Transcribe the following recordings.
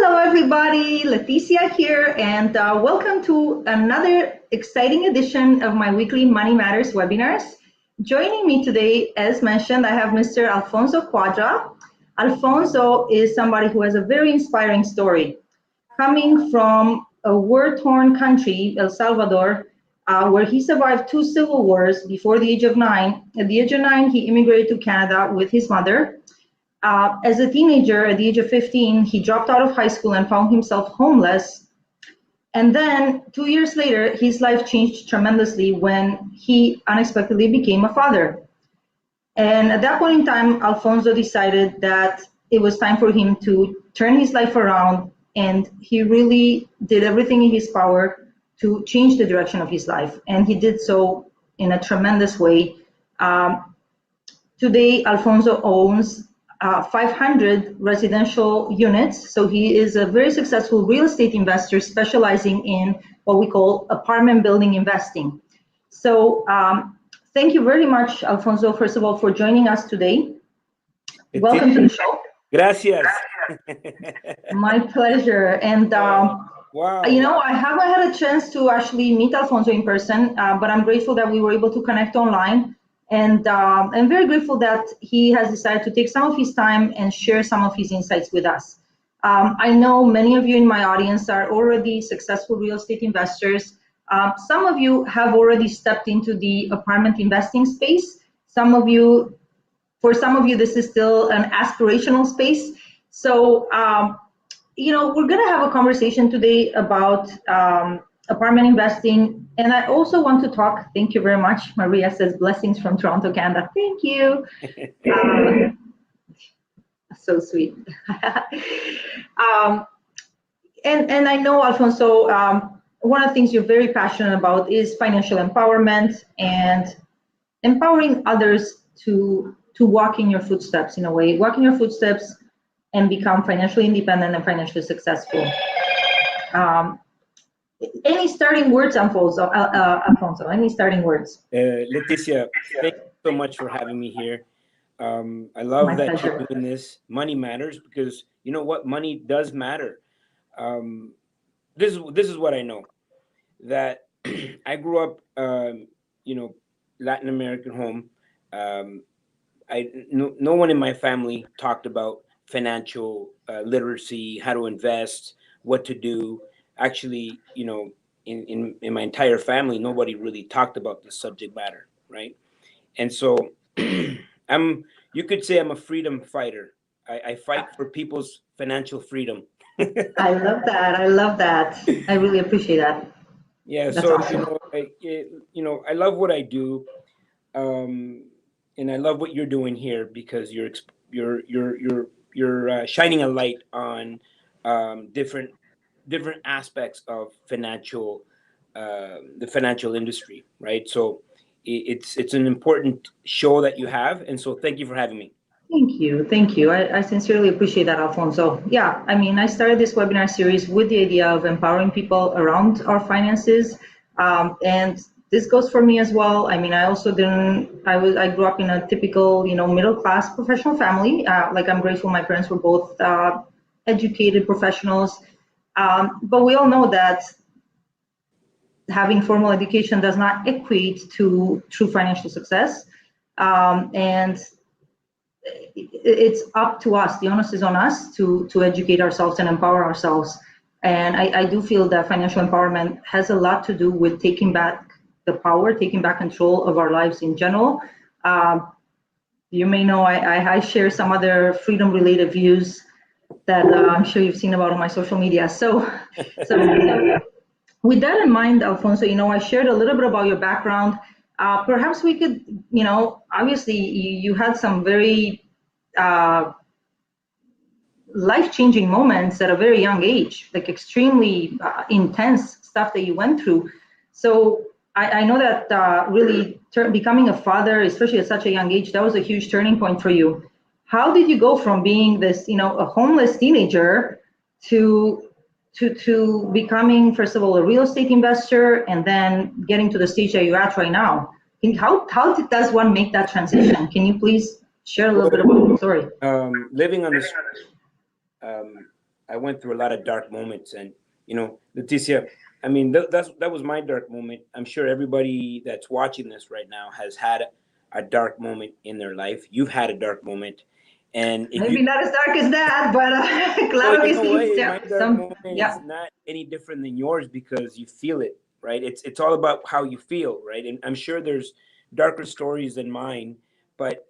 Hello, everybody. Leticia here, and welcome to another exciting edition of my weekly Money Matters webinars. Joining me today, as mentioned, I have Mr. Alfonso Cuadra. Alfonso is somebody who has a very inspiring story. Coming from a war-torn country, El Salvador, where he survived 2 civil wars before the age of 9. At the age of 9, he immigrated to Canada with his mother. As a teenager, at the age of 15, he dropped out of high school and found himself homeless. And then 2 years later, his life changed tremendously when he unexpectedly became a father. And at that point in time, Alfonso decided that it was time for him to turn his life around, and he really did everything in his power to change the direction of his life. And he did so in a tremendous way. Today, Alfonso owns 500 residential units. So he is a very successful real estate investor specializing in what we call apartment building investing. So thank you very much, Alfonso, first of all, for joining us today. Welcome to the show. Gracias. My pleasure. And wow. You know, I haven't had a chance to actually meet Alfonso in person, but I'm grateful that we were able to connect online. And I'm very grateful that he has decided to take some of his time and share some of his insights with us. I know many of you in my audience are already successful real estate investors. Some of you have already stepped into the apartment investing space. For some of you, this is still an aspirational space. So, you know, we're going to have a conversation today about apartment investing. And I also want to talk, thank you very much. Maria says blessings from Toronto, Canada. Thank you. So sweet. And I know, Alfonso, one of the things you're very passionate about is financial empowerment and empowering others to walk in your footsteps, in a way, walk in your footsteps and become financially independent and financially successful. Any starting words, Alfonso? Any starting words? Leticia, thank you so much for having me here. I love My that pleasure. you're doing this. Money matters because you know what? Money does matter. This is what I know. That I grew up, you know, Latin American home. No one in my family talked about financial literacy, how to invest, what to do. Actually, you know, in my entire family, nobody really talked about this subject matter, right? And so you could say I'm a freedom fighter. I fight for people's financial freedom. I love that. I love that. I really appreciate that. Yeah. That's So, awesome. I love what I do. And I love what you're doing here because you're shining a light on different aspects of the financial industry, right? So it's an important show that you have, and so thank you for having me. Thank you. Thank you. I sincerely appreciate that, Alfonso. Yeah, I mean, I started this webinar series with the idea of empowering people around our finances. And this goes for me as well. I mean, I also I grew up in a typical, you know, middle-class professional family. Like, I'm grateful my parents were both educated professionals. But we all know that having formal education does not equate to true financial success. And it's up to us. The onus is on us to educate ourselves and empower ourselves. And I do feel that financial empowerment has a lot to do with taking back the power, taking back control of our lives in general. You may know I share some other freedom-related views that I'm sure you've seen about on my social media. So with that in mind, Alfonso, you know, I shared a little bit about your background. Perhaps we could, you know, obviously you had some very life-changing moments at a very young age, like extremely intense stuff that you went through. So I know that really becoming a father, especially at such a young age, that was a huge turning point for you. How did you go from being this, you know, a homeless teenager to becoming, first of all, a real estate investor and then getting to the stage that you're at right now? How does one make that transition? Can you please share a little bit about the story? Living on the I went through a lot of dark moments, and Leticia, I mean, that was my dark moment. I'm sure everybody that's watching this right now has had a dark moment in their life. You've had a dark moment, and if Maybe you, not as dark as that, but well, claro you que know sí. what, Yeah, my dark moment is not any different than yours because you feel it, right? It's all about how you feel, right? And I'm sure there's darker stories than mine, but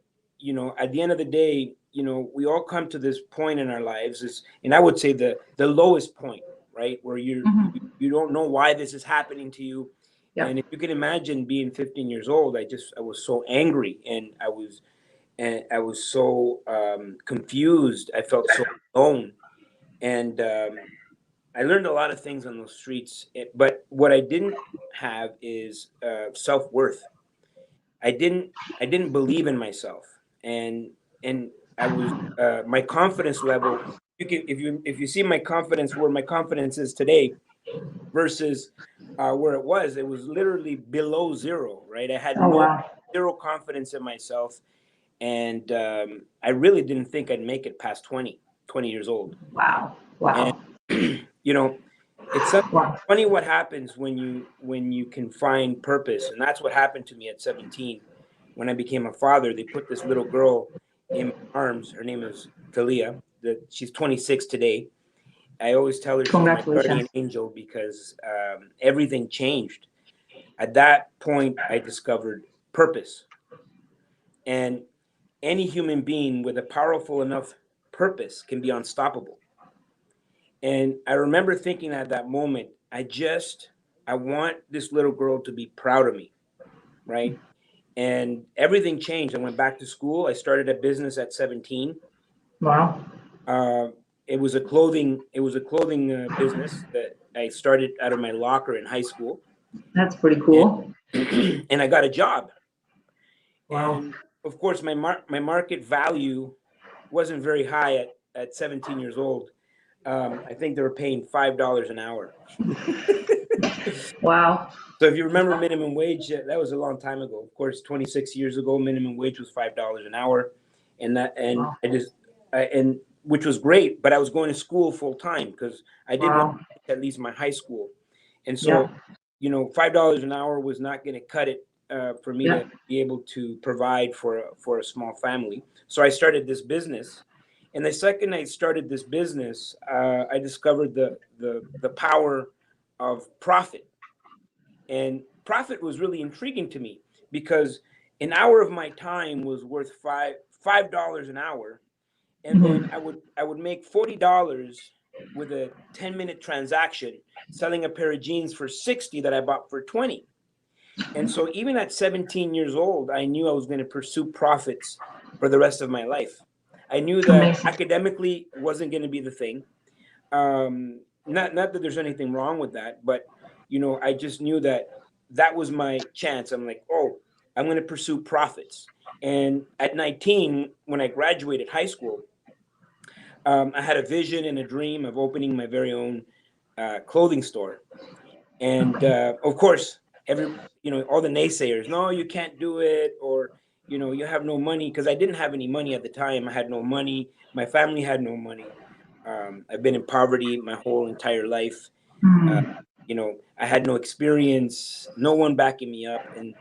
at the end of the day, we all come to this point in our lives, and I would say the lowest point, right, where you don't know why this is happening to you. Yeah. And if you can imagine being 15 years old, I was so angry, and I was so confused. I felt so alone, and I learned a lot of things on those streets. But what I didn't have is self-worth. I didn't believe in myself, and I was my confidence level. If you see my confidence, where my confidence is today versus where it was literally below zero. Right, I had Oh, wow. zero confidence in myself, and I really didn't think I'd make it past 20 years old. Wow. And Wow. it's something Wow. funny what happens when you can find purpose, and that's what happened to me at 17 when I became a father. They put this little girl in my arms. Her name is Talia. She's 26 today. I always tell her she's my guardian Congratulations. angel because everything changed. At that point, I discovered purpose, and any human being with a powerful enough purpose can be unstoppable. And I remember thinking at that moment, I want this little girl to be proud of me, right? And everything changed. I went back to school. I started a business at 17. Wow. Uh, it was a clothing business that I started out of my locker in high school, That's pretty and cool. and I got a job. Wow. And of course, my market value wasn't very high at 17 years old. I think they were paying $5 an hour. Wow. So if you remember minimum wage, that was a long time ago. Of course, 26 years ago, minimum wage was $5 an hour, and Wow. and which was great. But I was going to school full time because I did want Wow. to at least my high school, and Yeah. so $5 an hour was not going to cut it for me Yeah. to be able to provide for a small family. So I started this business, and the second I started this business, I discovered the power of profit. And profit was really intriguing to me because an hour of my time was worth $5 an hour, and then Mhm. I would make $40 with a 10-minute transaction selling a pair of jeans for 60 that I bought for 20. And so even at 17 years old, I knew I was going to pursue profits for the rest of my life. I knew that Amazing. academically wasn't going to be the thing. Not that there's anything wrong with that, but I just knew that was my chance. I'm like, oh, I'm going to pursue profits. And at 19, when I graduated high school, I had a vision and a dream of opening my very own clothing store. And of course, all the naysayers, no, you can't do it, or you have no money, because I didn't have any money at the time. I had no money. My family had no money. I've been in poverty my whole entire life. Uh, Mhm. I had no experience, no one backing me up, and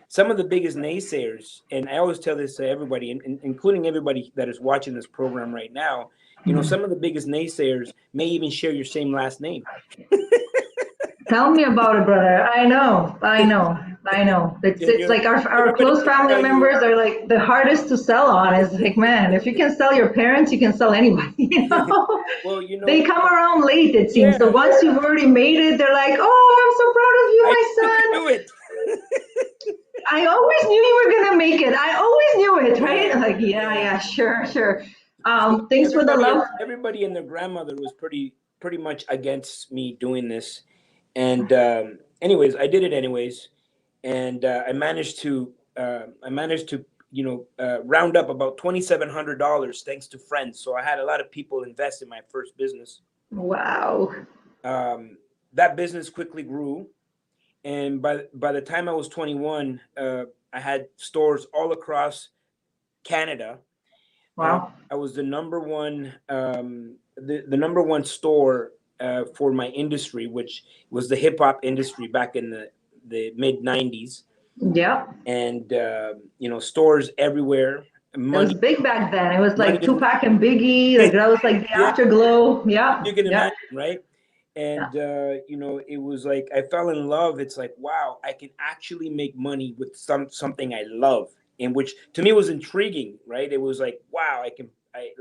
some of the biggest naysayers. And I always tell this to everybody, including everybody that is watching this program right now. Some of the biggest naysayers may even share your same last name. Tell me about it, brother. I know. I know. I know. It's like our Everybody's close gonna family tell you, members are like the hardest to sell on. It's like, man, if you can sell your parents, you can sell anybody. well, They come around late, it seems. So yeah, once you've already made it, they're like, "Oh, I'm so proud of you, I my knew you could son. do it. I always knew you were gonna make it. I always knew it, right?" Yeah, Like, yeah, yeah. yeah, sure, sure. So Thanks for the love. everybody and their grandmother was pretty much against me doing this, and anyways, I did it anyways, and I managed to round up about $2,700 thanks to friends. So I had a lot of people invest in my first business. Wow. Um, that business quickly grew, and by the time I was 21, I had stores all across Canada. Wow. I was the number one the number one store for my industry, which was the hip hop industry back in the mid '90s, Yeah. and stores everywhere, It was money, big back then. It was money like in, Tupac and Biggie. Like that was like the yeah, afterglow. Yeah. you can Yeah. imagine, right? Yeah. And it was like I fell in love. It's like, wow, I can actually make money with something I love, and which to me was intriguing, right? It was like, wow, I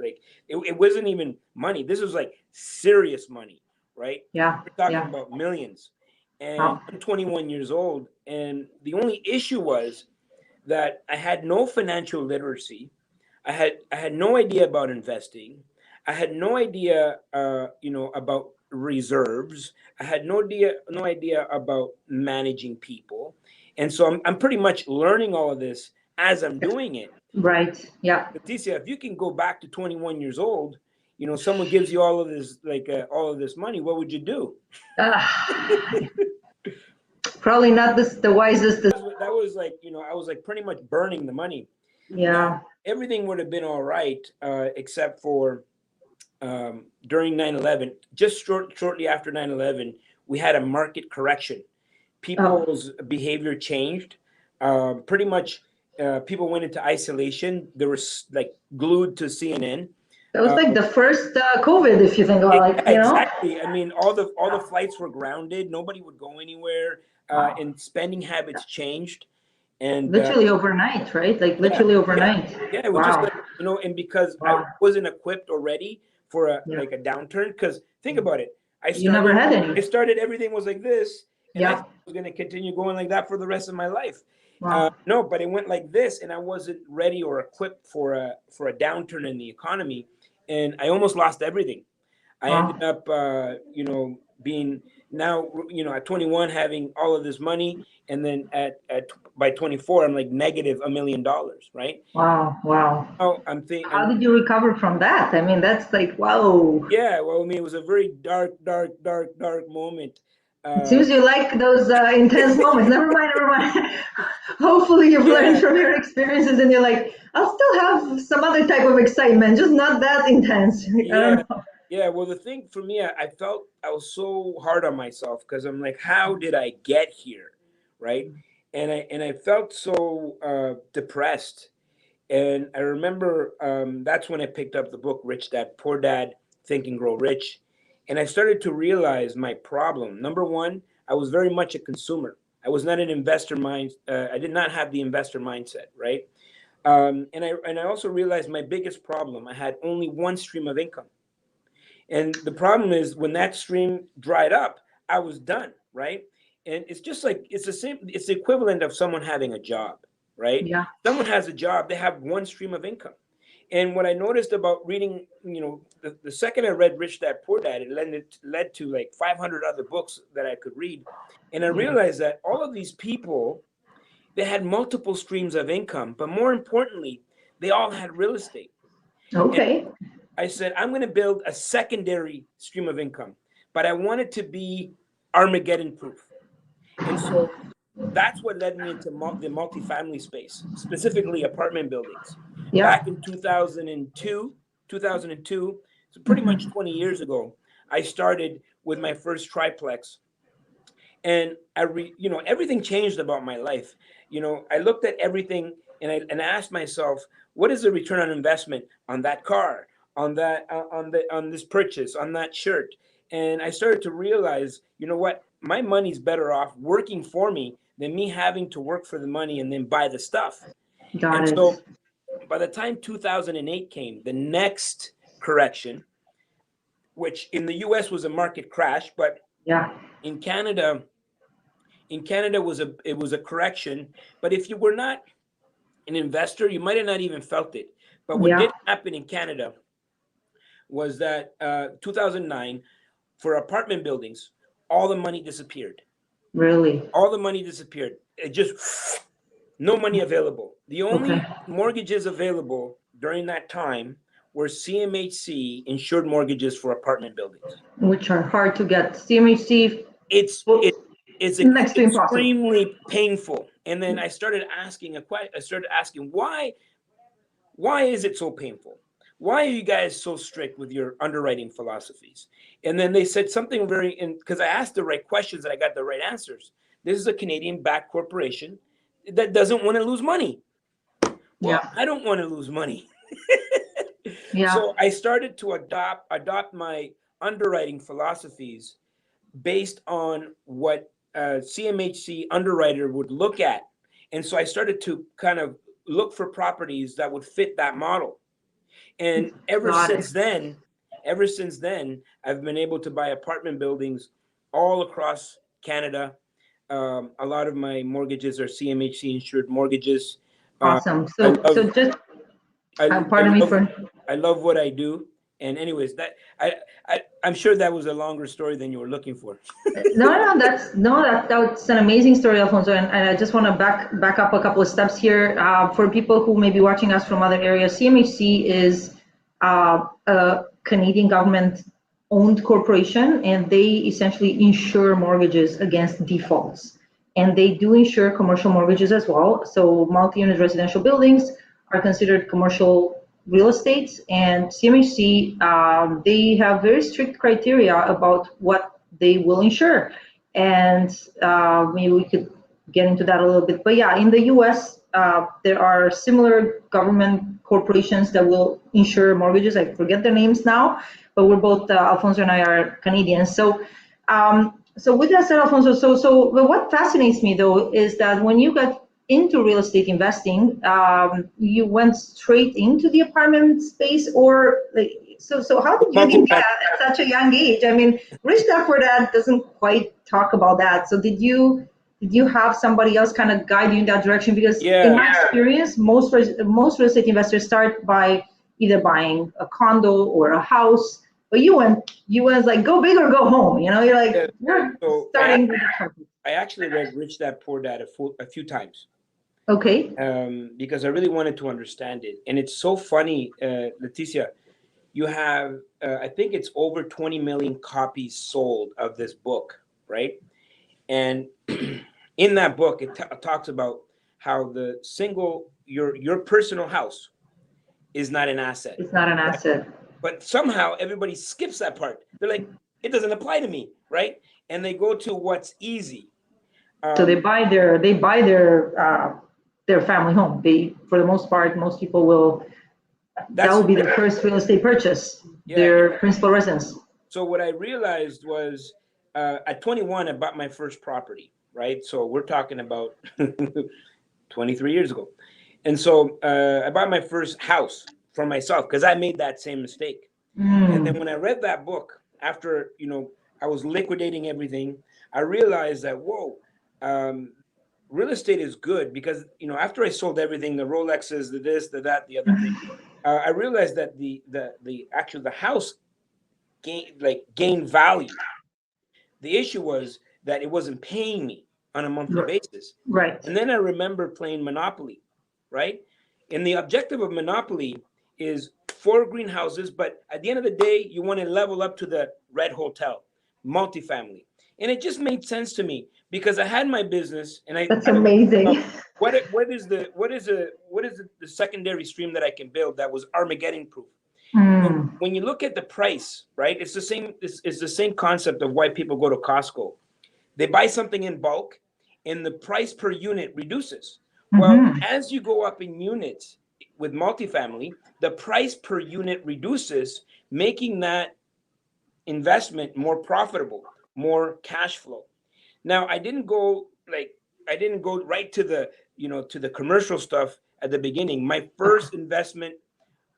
like it wasn't even money. This was like serious money, right? Yeah. We're talking Yeah. about millions. And Wow. I'm 21 years old, and the only issue was that I had no financial literacy. I had no idea about investing. I had no idea, about reserves. I had no idea about managing people, and so I'm pretty much learning all of this as I'm doing it. Right. Yeah. Leticia, if you can go back to 21 years old, someone gives you all of this, like all of this money, what would you do? Uh, Probably not the wisest. That was like, I was like pretty much burning the money. Now, Yeah. everything would have been all right, except for during 9/11, just shortly after 9/11, we had a market correction. Oh, People's behavior changed. Pretty much, people went into isolation. They were like glued to CNN. that was Uh, like the first COVID, if you think about like, yeah, exactly. I mean, all the flights were grounded. Nobody would go anywhere, Wow. and spending habits changed. And Literally overnight, right? Like yeah, literally yeah, overnight. yeah. It was just Wow. like, and because I Wow. wasn't equipped or ready for a Yeah. like a downturn. Because think about it, I You never started, had I any. started, everything was like this, and I Yeah. thought it was going to continue going like that for the rest of my life. Wow. No, but it went like this, and I wasn't ready or equipped for a downturn in the economy, and I almost lost everything. I ended Wow. up, being now, at 21, having all of this money, and then at by 24, I'm like negative $1 million, right? Wow. Wow. Now I'm thinking, How did you recover from that? I mean, that's like, whoa. yeah. Well, I mean, it was a very dark, dark, dark, dark moment. It Uh, seems you like those intense moments. Never mind, never mind. Hopefully, you've learned yeah, from your experiences and you're like, I'll still have some other type of excitement, just not that intense. I yeah, don't know. yeah. Well, the thing for me, I felt I was so hard on myself because I'm like, how did I get here, right? And I felt so depressed. And I remember, that's when I picked up the book Rich Dad Poor Dad, Think and Grow Rich. And I started to realize my problem. Number one, I was very much a consumer. I was not an investor mind. I did not have the investor mindset, right? And I also realized my biggest problem. I had only one stream of income, and the problem is when that stream dried up, I was done, right? And it's just like it's the same. It's the equivalent of someone having a job, right? Yeah. Someone has a job, they have one stream of income. And what I noticed about reading, the second I read Rich Dad Poor Dad, it led to like 500 other books that I could read. And I Yeah. realized that all of these people, they had multiple streams of income, but more importantly, they all had real estate. And Okay. I said, I'm going to build a secondary stream of income, but I want it to be Armageddon proof. And so that's what led me into the multifamily space, specifically apartment buildings. Yeah. Back in 2002, so pretty much Mhm. 20 years ago, I started with my first triplex, and everything changed about my life. I looked at everything, and I asked myself, what is the return on investment on that car, on this purchase, on that shirt? And I started to realize, what, my money's better off working for me than me having to work for the money and then buy the stuff. Got And it. so by the time 2008 came, the next correction, which in the US was a market crash, but Yeah. in Canada, it was a correction. But if you were not an investor, you might have not even felt it. But what Yeah. did happen in Canada was that 2009, for apartment buildings, all the money disappeared. Really. All the money disappeared. It just no money available. The Okay. only mortgages available during that time were CMHC insured mortgages for apartment buildings. Which are hard to get. CMHC, It's well, it, it's next to impossible. extremely painful. And then I started asking why is it so painful? why are you guys so strict with your underwriting philosophies? And then they said something because I asked the right questions and I got the right answers. This is a Canadian-backed corporation that doesn't want to lose money. Well, I don't want to lose money. So I started to adopt my underwriting philosophies based on what a CMHC underwriter would look at. And so I started to kind of look for properties that would fit that model. And ever since then, I've been able to buy apartment buildings all across Canada. A lot of my mortgages are CMHC insured mortgages. Awesome. I love what I do. And anyways, I'm sure that was a longer story than you were looking for. That's an amazing story, Alfonso. And I just want to back up a couple of steps here for people who may be watching us from other areas. CMHC is a Canadian government-owned corporation, and they essentially insure mortgages against defaults. And they do insure commercial mortgages as well. So multi-unit residential buildings are considered commercial real estate, and CMHC, they have very strict criteria about what they will insure. And maybe we could get into that a little bit. But yeah, in the US, there are similar government corporations that will insure mortgages. I forget their names now, but we're both, Alfonso and I are Canadians. So with that said, Alfonso, so what fascinates me though is that when you got into real estate investing, you went straight into the apartment space, or like, so how did you get that at such a young age? I mean, Rich Dad Poor Dad doesn't quite talk about that. So did you have somebody else kind of guide you in that direction? Because in my experience, most real estate investors start by either buying a condo or a house, but you went like, go big or go home. You know, you're like, we're starting with the I actually read Rich Dad Poor Dad a few times. Okay. Because I really wanted to understand it. And it's so funny, Leticia, you have, I think it's over 20 million copies sold of this book, right? And in that book, it talks about how your personal house is not an asset. It's not an asset. But somehow everybody skips that part. They're like, it doesn't apply to me, right? And they go to what's easy. So they buy their family home. For the most part, most people that will be their first real estate purchase, their principal residence. So what I realized was at 21, I bought my first property, right? So we're talking about 23 years ago. And so I bought my first house for myself because I made that same mistake. And then when I read that book, after, I was liquidating everything, I realized that, real estate is good because, after I sold everything, the Rolexes, the this, the that, the other thing, I realized that the house gained value. The issue was that it wasn't paying me on a monthly basis. Right. And then I remember playing Monopoly, right? And the objective of Monopoly is 4 greenhouses, but at the end of the day, you want to level up to the red hotel, multifamily. And it just made sense to me because I had my business, and that's amazing. What is the secondary stream that I can build that was Armageddon proof? When you look at the price, right? It's the same concept of why people go to Costco. They buy something in bulk, and the price per unit reduces. Well, as you go up in units with multifamily, the price per unit reduces, making that investment more profitable, more cash flow. Now, I didn't go right to the commercial stuff at the beginning. My first investment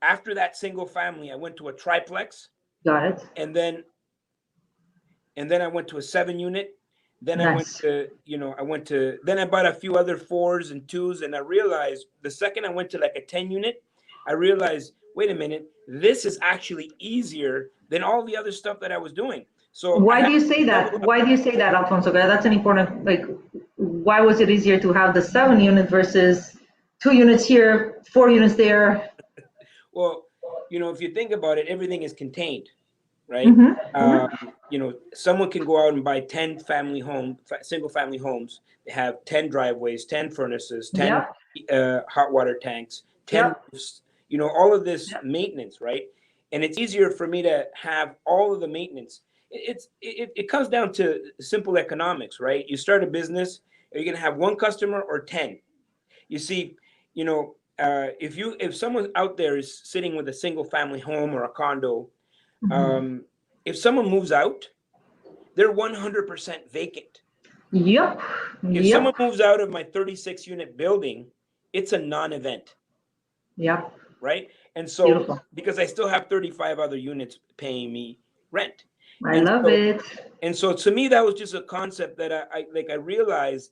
after that single family, I went to a triplex. Got it. And then I went to a 7-unit. Then nice. Then I bought a few other 4s and 2s, and I realized the second I went to like a 10-unit, I realized, wait a minute, this is actually easier than all the other stuff that I was doing. So why do you say that? Why do you say that, Alfonso? That's an important, why was it easier to have the 7-unit versus 2 units here, 4 units there? Well, if you think about it, everything is contained, right? Someone can go out and buy 10 single family homes. They have 10 driveways, 10 furnaces, 10 hot water tanks, 10 roofs, all of this maintenance, right? And it's easier for me to have all of the maintenance. It comes down to simple economics, right? You start a business, are you going to have one customer or 10? You see, if someone out there is sitting with a single family home or a condo, if someone moves out, they're 100% vacant. Yep. If someone moves out of my 36 unit building, it's a non-event. Yep. Right. And so, beautiful. Because I still have 35 other units paying me rent. I love it. And so to me, that was just a concept that I realized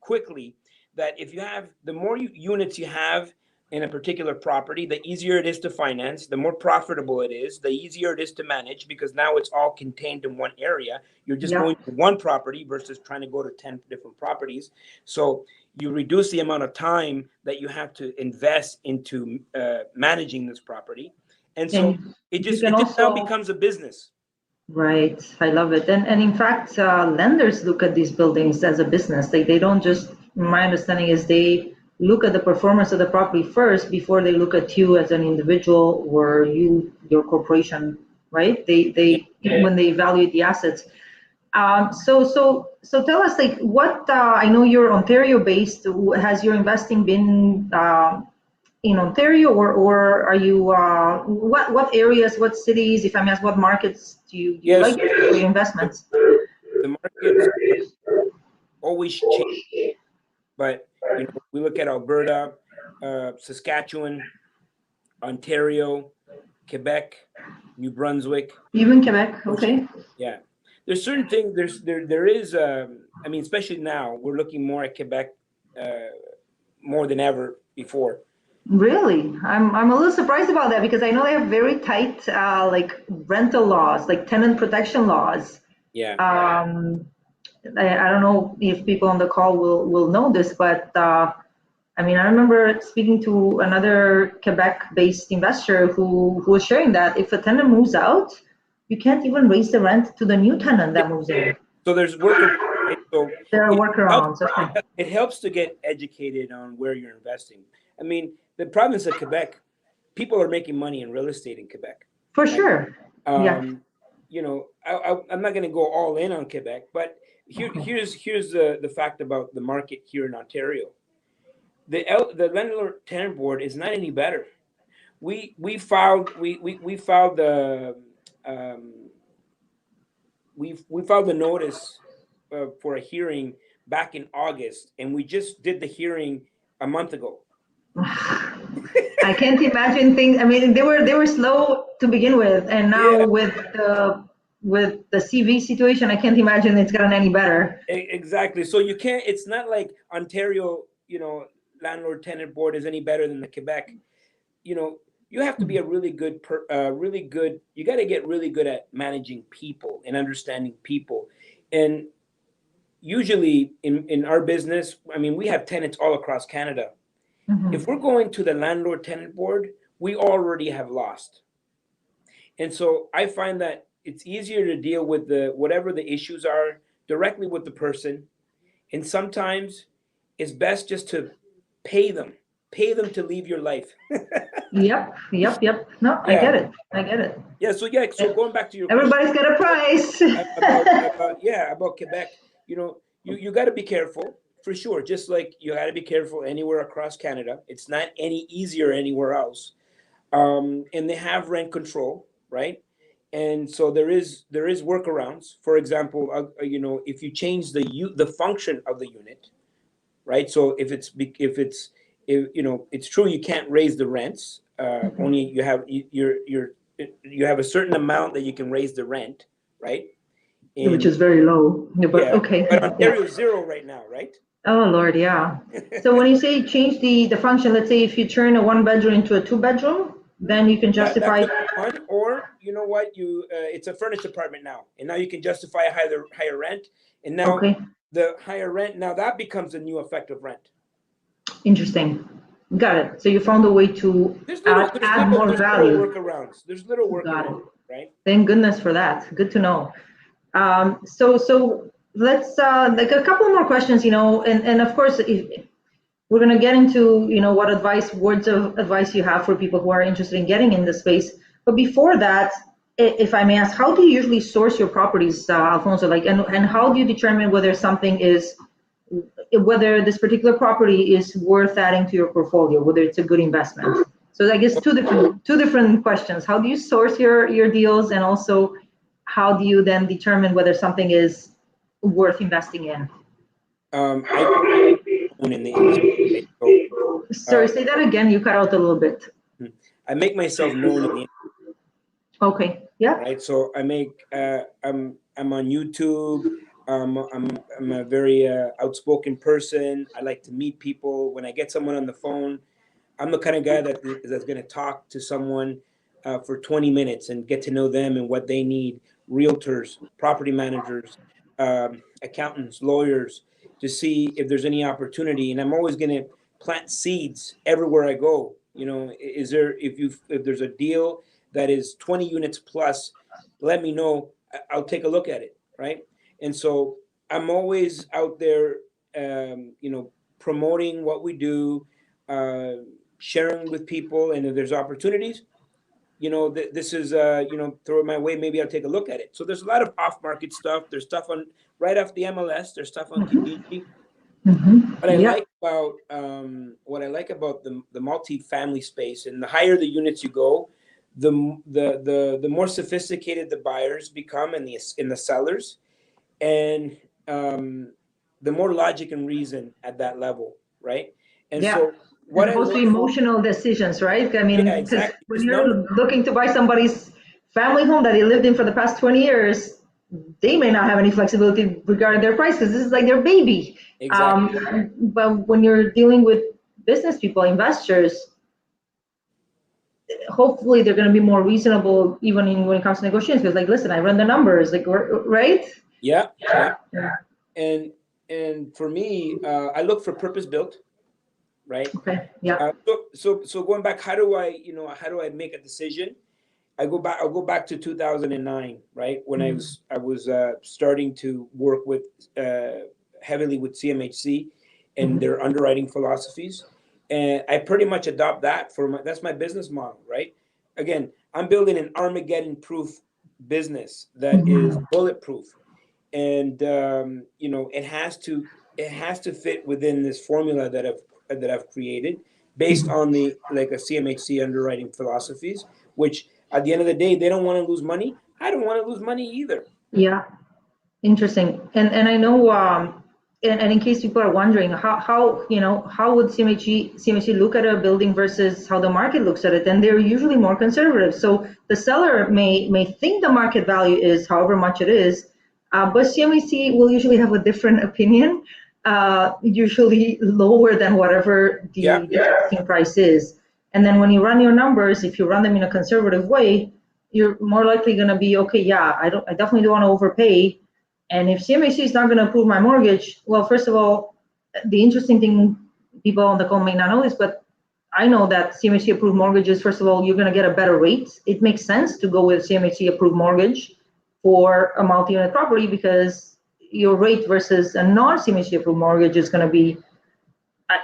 quickly that if you have, the more units you have in a particular property, the easier it is to finance, the more profitable it is, the easier it is to manage, because now it's all contained in one area. You're just going to one property versus trying to go to 10 different properties. So you reduce the amount of time that you have to invest into managing this property. And so it just now becomes a business. Right. I love it. And in fact, lenders look at these buildings as a business. They don't just, my understanding is they look at the performance of the property first before they look at you as an individual or your corporation, right? When they evaluate the assets. So tell us, like, what, I know you're Ontario based. Has your investing been in Ontario, or are you what areas, what cities, if I may ask, what markets do you like for your investments? The markets always change, but we look at Alberta, Saskatchewan, Ontario, Quebec, New Brunswick. Even Quebec, okay. Yeah, there's certain things. There is. I mean, especially now, we're looking more at Quebec more than ever before. Really? I'm a little surprised about that, because I know they have very tight like rental laws, like tenant protection laws. Yeah. I don't know if people on the call will know this, but I mean, I remember speaking to another Quebec-based investor who was sharing that if a tenant moves out, you can't even raise the rent to the new tenant that moves in. So there's workarounds. Right? So there are workarounds. It helps to get educated on where you're investing. I mean, the province of Quebec, people are making money in real estate in Quebec. For sure. Yeah. I'm not going to go all in on Quebec, but here's the fact about the market here in Ontario. The landlord tenant board is not any better. We filed the notice for a hearing back in August, and we just did the hearing a month ago. I can't imagine things. I mean, they were slow to begin with, and now with the CV situation, I can't imagine it's gotten any better. Exactly. So you can't. It's not like Ontario, landlord tenant board is any better than the Quebec. You have to be a really good. You got to get really good at managing people and understanding people, and usually in our business, I mean, we have tenants all across Canada. If we're going to the landlord tenant board, we already have lost. And so I find that it's easier to deal with whatever the issues are directly with the person. And sometimes it's best just to pay them to leave your life. Yep. No, yeah. I get it. Yeah. So going back to your everybody's got a price. about Quebec, you got to be careful. For sure, just like you got to be careful anywhere across Canada. It's not any easier anywhere else, and they have rent control, right? And so there is workarounds. For example, if you change the function of the unit, right? So if it's true you can't raise the rents. Only you have a certain amount that you can raise the rent, right? Which is very low. But okay. But Ontario's zero right now, right? Oh Lord, yeah. So when you say change the function, let's say if you turn a 1-bedroom into a 2-bedroom, then you can justify. Or you know what, it's a furnished apartment now, and now you can justify a higher rent, and now the higher rent, now that becomes a new effective rent. Interesting. Got it. So you found a way to add more value. There's little workarounds, right? Thank goodness for that. Good to know. So let's like a couple more questions, and of course, we're going to get into, what words of advice you have for people who are interested in getting in this space. But before that, if I may ask, how do you usually source your properties, Alfonso? Like, and how do you determine whether whether this particular property is worth adding to your portfolio, whether it's a good investment? So I guess two different questions. How do you source your deals, and also how do you then determine whether something is worth investing in? I own in the industry. So, sorry, say that again. You cut out a little bit. I make myself known in the industry. Okay. Yeah. Right. So I make. I'm on YouTube. I'm a very outspoken person. I like to meet people. When I get someone on the phone, I'm the kind of guy that's going to talk to someone for 20 minutes and get to know them and what they need. Realtors, property managers, accountants, lawyers, to see if there's any opportunity. And I'm always going to plant seeds everywhere I go. Is there, if there's a deal that is 20 units plus, let me know. I'll take a look at it. Right. And so I'm always out there, promoting what we do, sharing with people. And if there's opportunities, this is, throw it my way, maybe I'll take a look at it. So there's a lot of off-market stuff. There's stuff on right off the MLS. There's stuff on Kijiji. What I like about the multi-family space, and the higher the units you go, the more sophisticated the buyers become, and the sellers, and the more logic and reason at that level, right? And so what and also emotional decisions, right? I mean, exactly. When you're looking to buy somebody's family home that they lived in for the past 20 years, they may not have any flexibility regarding their price, because this is like their baby. Exactly. But when you're dealing with business people, investors, hopefully they're going to be more reasonable, even when it comes to negotiations. Because, like, listen, I run the numbers, like, right? Yeah. And for me, I look for purpose built, right? Okay. Yeah. So going back, how do I make a decision? I'll go back to 2009, right? When I was starting to work with heavily with CMHC and their underwriting philosophies. And I pretty much adopt that that's my business model, right? Again, I'm building an Armageddon-proof business that is bulletproof. And it has to fit within this formula that I've created based on a CMHC underwriting philosophies, which at the end of the day, they don't want to lose money. I don't want to lose money either. Yeah, interesting. And I know, and in case people are wondering, how would CMHC look at a building versus how the market looks at it, and they're usually more conservative. So the seller may think the market value is however much it is, but CMHC will usually have a different opinion, usually lower than whatever the asking price is. And then when you run your numbers, if you run them in a conservative way, you're more likely going to be, okay, yeah, I definitely don't want to overpay. And if CMHC is not going to approve my mortgage, well, first of all, the interesting thing, people on the call may not know this, but I know that CMHC approved mortgages, first of all, you're going to get a better rate. It makes sense to go with CMHC approved mortgage for a multi-unit property, because your rate versus a non-CMHC approved mortgage is going to be,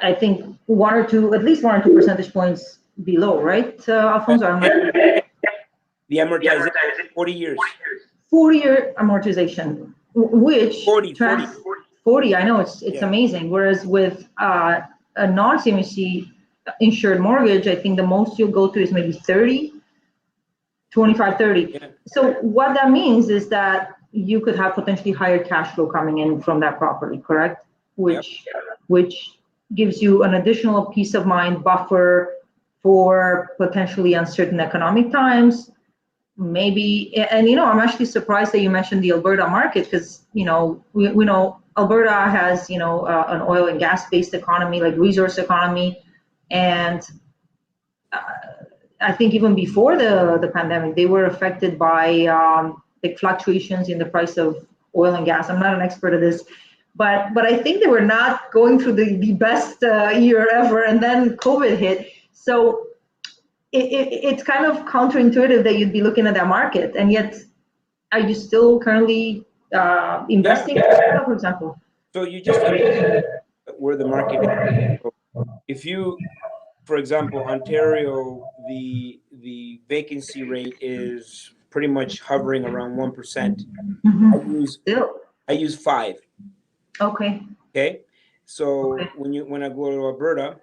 I think, at least 1 or 2 percentage points below, right, Alfonso? The amortization, 40 years. 40-year amortization, which 40. I know, it's amazing. Whereas with a non-CMHC insured mortgage, I think the most you'll go to is maybe 30, 25, 30. Yeah. So what that means is that you could have potentially higher cash flow coming in from that property, correct? Which gives you an additional peace of mind buffer for potentially uncertain economic times. Maybe, and I'm actually surprised that you mentioned the Alberta market, because we know Alberta has an oil and gas based economy, like resource economy, and I think even before the pandemic, they were affected by the fluctuations in the price of oil and gas. I'm not an expert at this, but I think they were not going through the best year ever, and then COVID hit. So it's kind of counterintuitive that you'd be looking at that market, and yet are you still currently investing, for example? So you just where the market is. if you, for example, Ontario, the vacancy rate is pretty much hovering around 1%. I use Still. I use 5. Okay. Okay, so Okay. when I go to Alberta,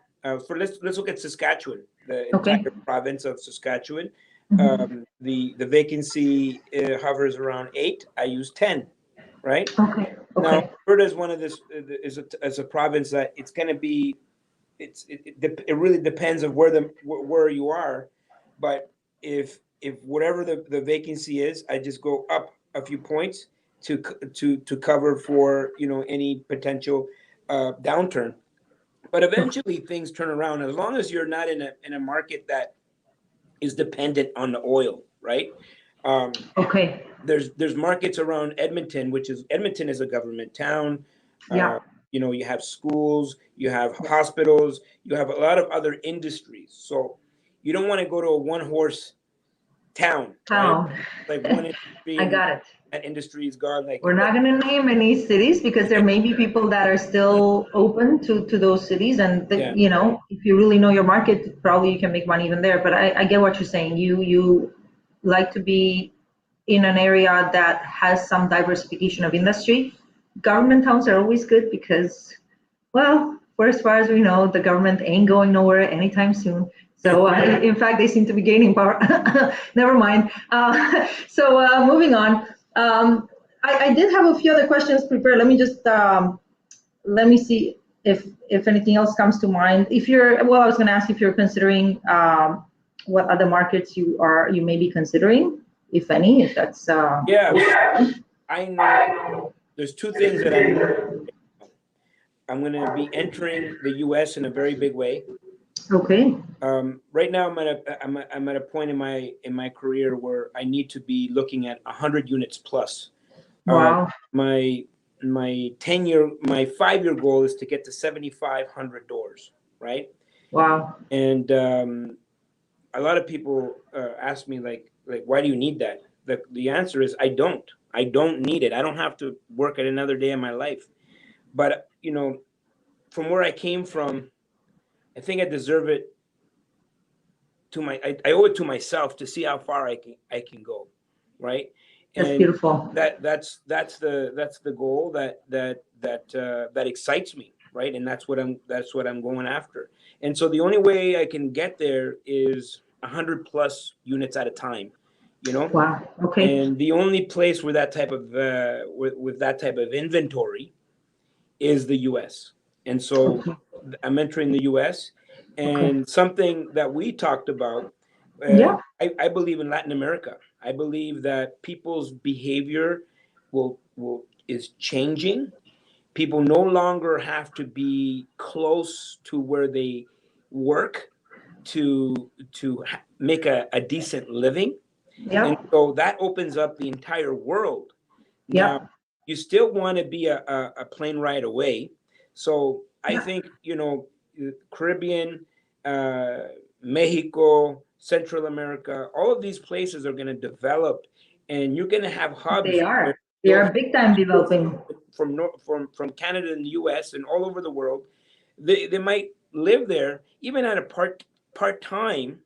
for let's look at Saskatchewan, the Okay. entire province of Saskatchewan. Mhm. The vacancy hovers around 8. I use 10, right? Okay. Now Okay. Alberta is one of this is a province that it's going to be it really depends of where you are, but if whatever the vacancy is, I just go up a few points to cover for any potential downturn. But eventually things turn around as long as you're not in a market that is dependent on the oil, right? Okay. There's markets around Edmonton, Edmonton is a government town. Uh, Yeah. you have schools, you have hospitals, you have a lot of other industries. So you don't want to go to a one horse town, right? Town. Like one industry I and got it. that industry is gone. Like We're not going to name any cities because there may be people that are still open to those cities. And, yeah, if you really know your market, probably you can make money even there. But I get what you're saying. You like to be in an area that has some diversification of industry. Government towns are always good because, well, for as far as we know, the government ain't going nowhere anytime soon. So, in fact, they seem to be gaining power. Never mind. Moving on. I did have a few other questions prepared. Let me just let me see if anything else comes to mind. If you're, well, I was going to ask if you're considering what other markets you may be considering, if any, if that's yeah. I know there's two things that I'm going to be entering the U.S. in a very big way. Okay. Right now, I'm at a point in my career where I need to be looking at 100 units plus. Wow. My 5-year goal is to get to 7,500 doors, right? Wow. And a lot of people ask me like why do you need that? The answer is I don't need it. I don't have to work at another day in my life. But from where I came from, I think I deserve it I owe it to myself to see how far I can go, right? That's And beautiful. that's the goal that excites me, right? And that's what I'm going after. And so the only way I can get there is 100 plus units at a time, Wow. Okay. and the only place where that type of with that type of inventory is the US. And so Okay. I'm entering the US. Okay. And something that we talked about, Yeah. I believe in Latin America. I believe that people's behavior is changing. People no longer have to be close to where they work to make a decent living. And Yeah. so that opens up the entire world. Now, Yeah. you still want to be a plane ride away. So I Yeah. think, Caribbean, Mexico, Central America, all of these places are going to develop, and you're going to have They hubs where are. They you'll are have big time people developing. from Canada and the US and all over the world. They might live there even at a part time,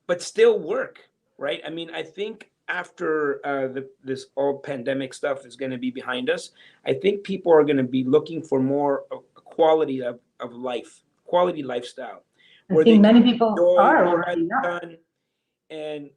but still work, right? I mean, I think after this all pandemic stuff is going to be behind us, I think people are going to be looking for more quality of life, quality lifestyle, I where they think can many people enjoy are being by already. the Yeah. sun. And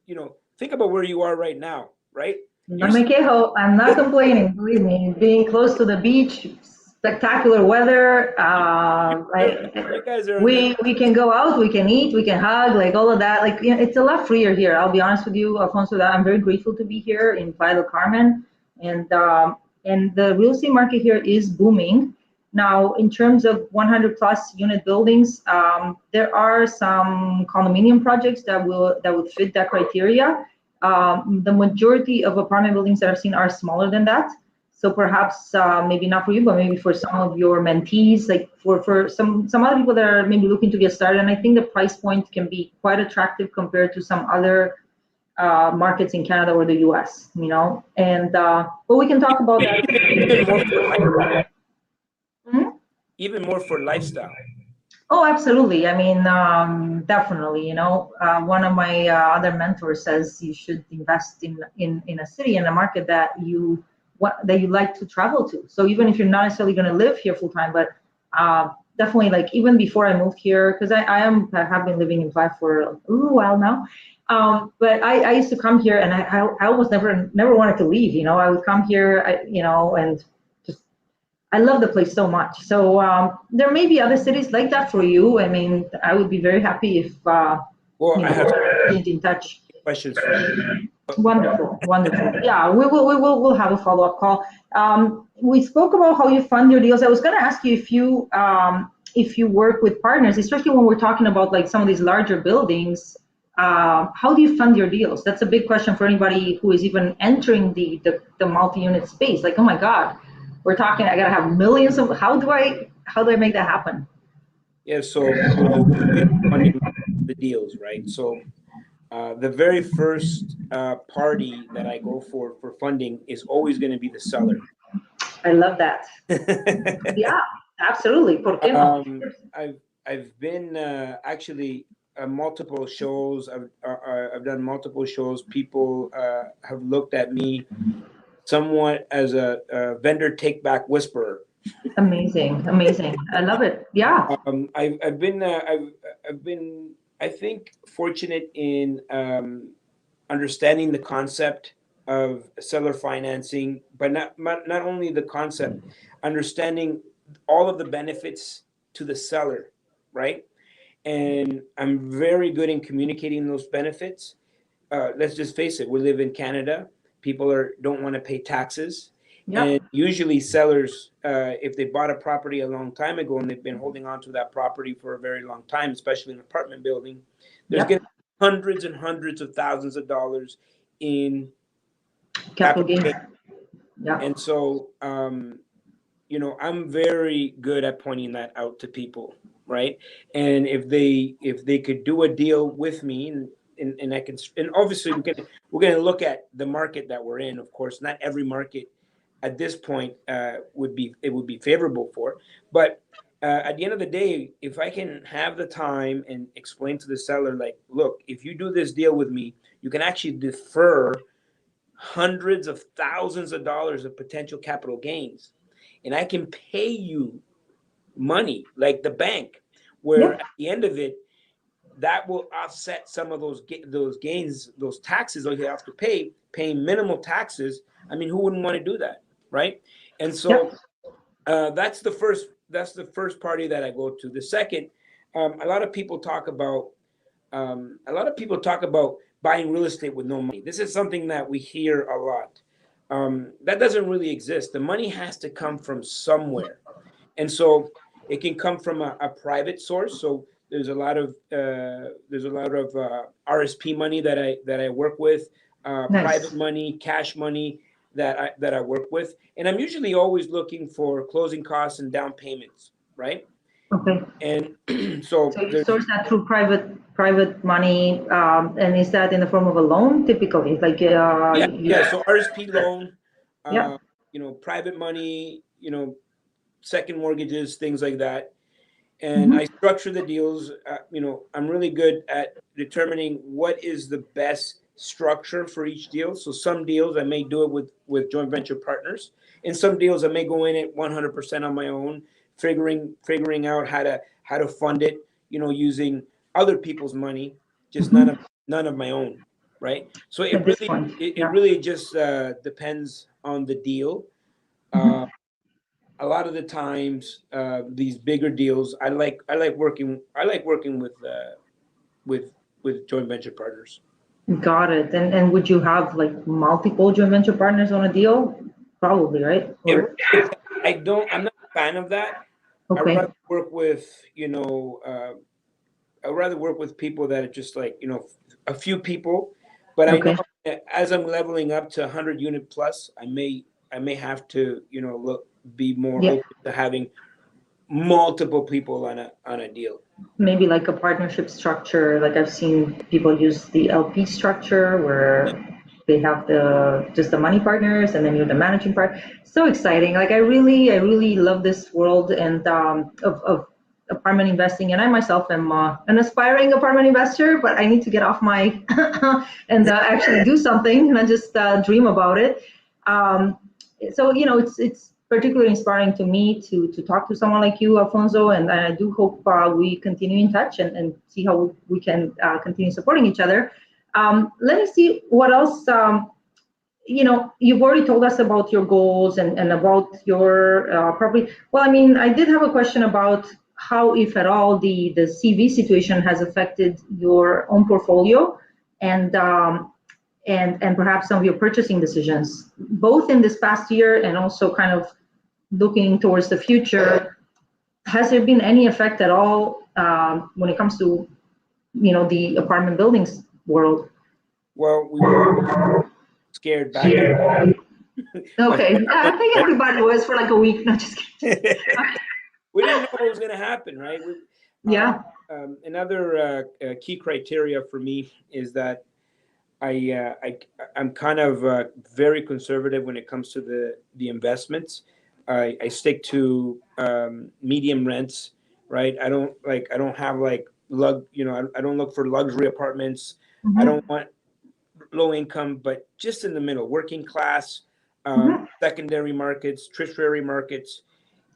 think about where you are right now, right? No You're me quejo. I'm not complaining. Believe me, being close to the beach, spectacular weather. you guys are in the We can go out, we can eat, we can hug, like all of that. Like it's a lot freer here. I'll be honest with you, Alfonso. That I'm very grateful to be here in Playa del Carmen, and the real estate market here is booming. Now, in terms of 100 plus unit buildings, there are some condominium projects that would fit that criteria. The majority of apartment buildings that I've seen are smaller than that. So perhaps maybe not for you, but maybe for some of your mentees, like for some other people that are maybe looking to get started. And I think the price point can be quite attractive compared to some other markets in Canada or the US, And but we can talk about that. even more for life, Hmm? even more for lifestyle. Oh, absolutely. I mean, definitely. One of my other mentors says you should invest in a city and a market that you like to travel to. So even if you're not necessarily going to live here full time, but definitely, like even before I moved here, because I have been living in Playa for a little while now. But I used to come here, and I almost never wanted to leave. I would come here, and just I love the place so much. So there may be other cities like that for you. I mean, I would be very happy if Well, I have get in touch. questions for you. Wonderful, wonderful. Yeah, we'll have a follow-up call. We spoke about how you fund your deals. I was going to ask you if you work with partners, especially when we're talking about like some of these larger buildings. How do you fund your deals? That's a big question for anybody who is even entering the multi-unit space. Like, oh my God, we're talking. I gotta have millions of. How do I make that happen? Yeah, so funding the deals, right? So the very first party that I go for funding is always going to be the seller. I love that. Yeah, absolutely. ¿Por qué no? I've been actually multiple shows. I've done multiple shows. People have looked at me somewhat as a vendor take back whisperer. Amazing, amazing. I love it. Yeah. I've been I think fortunate in understanding the concept of seller financing, but not only the concept, understanding all of the benefits to the seller, right? And I'm very good in communicating those benefits. Let's just face it, we live in Canada. People don't want to pay taxes. Yep. And usually sellers, if they bought a property a long time ago and they've been holding on to that property for a very long time, especially an apartment building, there's Yep. going to be hundreds and hundreds of thousands of dollars in Capital gains. Yeah. And so, I'm very good at pointing that out to people, right? And if they could do a deal with me, and I can, and obviously we're gonna look at the market that we're in. Of course, not every market at this point would be favorable for, but at the end of the day, if I can have the time and explain to the seller, like, look, if you do this deal with me, you can actually defer hundreds of thousands of dollars of potential capital gains, and I can pay you money like the bank, where Yep. at the end of it, that will offset some of those gains, those taxes that you have to pay, paying minimal taxes. I mean, who wouldn't want to do that, right? And so that's the first party that I go to. The second, a lot of people talk about buying real estate with no money. This is something that we hear a lot. That doesn't really exist. The money has to come from somewhere, and so it can come from a private source. So there's a lot of RSP money that I work with, Nice. private money, cash money that I work with, and I'm usually always looking for closing costs and down payments, right? Okay. And so So you source that through private money, and is that in the form of a loan typically? Like yeah. So RSP loan, Yeah. Private money, second mortgages, things like that. And I structure the deals. I'm really good at determining what is the best structure for each deal. So some deals I may do it with joint venture partners, and some deals I may go in at 100% on my own, figuring out how to fund it. Using other people's money, just none of my own, right? So it At this really point. it, it Yeah. really just depends on the deal. A lot of the times, these bigger deals, I like working with joint venture partners. Got it. And would you have like multiple joint venture partners on a deal? Probably, right? It Or really, I'm not a fan of that. I'd okay. rather work with, I'd rather work with people that are just like, a few people. But I know Okay. that as I'm leveling up to 100 unit plus, I may have to, be more Yeah. open to having multiple people on a deal. Maybe like a partnership structure. Like I've seen people use the LP structure where they have just the money partners and then you're the managing part. So exciting. Like I really love this world and of apartment investing, and I myself am an aspiring apartment investor, but I need to get off my and actually do something, not just dream about it. Um, so it's particularly inspiring to me to talk to someone like you, Alfonso, and I do hope we continue in touch and see how we can continue supporting each other. Let me see what else. You've already told us about your goals and about your property. Well, I mean, I did have a question about how, if at all, the CV situation has affected your own portfolio and and perhaps some of your purchasing decisions, both in this past year and also kind of looking towards the future. Has there been any effect at all when it comes to the apartment buildings world? Well, we were scared back. Okay, I think everybody was for like a week. No, just kidding. We didn't know what was going to happen, right? Yeah. Another key criteria for me is that I'm kind of very conservative when it comes to the investments. I stick to medium rents, right? I don't have like I don't look for luxury apartments. I don't want low income, but just in the middle, working class, secondary markets, tertiary markets.